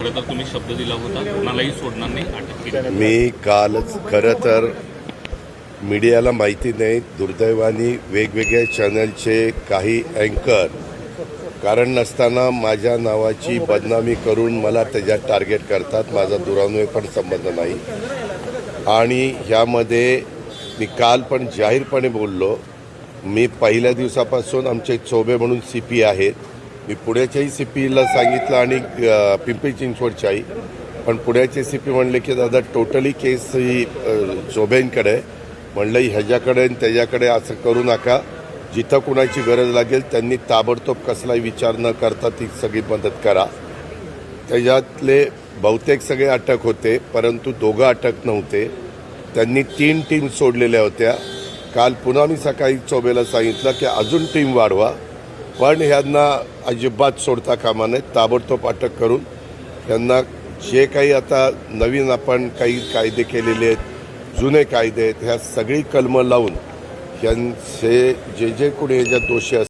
तर तुम्ही शब्द दिला होता कोणालाही सोडणार नाही, अटक केली. मी कालच खरं तर मीडियाला माहिती नाही, दुर्दैवाने वेगवेगळ्या चॅनलचे काही अँकर कारण नसताना माझ्या नावाची बदनामी करून मला त्याच्यात टार्गेट करतात. माझा दुरावणे पण संबंध नाही आणि ह्यामध्ये मी काल पण जाहीरपणे बोललो. मी पहिल्या दिवसापासून आमचे चोबे म्हणून CP आहेत. मी पुण्याच्याही CPला सांगितलं आणि पिंपरी चिंचवडच्याही, पण पुण्याचे CP म्हणले की दादा टोटली केस ही चोब्यांकडे. म्हणलं ह्याच्याकडे आणि त्याच्याकडे असं करू नका, जिथं कुणाची गरज लागेल त्यांनी ताबडतोब कसलाही विचार न करता ती सगळी मदत करा. त्याच्यातले बहुतेक सगळे अटक होते, परंतु दोघं अटक नव्हते. त्यांनी 3 टीम सोडलेल्या होत्या. काल पुन्हा मी सकाळी चोबेला सांगितलं की अजून टीम वाढवा, पण ह्यांना अजिबात सोडता कामा नये. ताबडतोब अटक करून ह्यांना जे काही आता नवीन आपण काही कायदे केलेले आहेत, जुने कायदे आहेत, ह्या सगळी कलमं लावून ह्यांचे जे कोणी ह्याच्यात दोषी असतात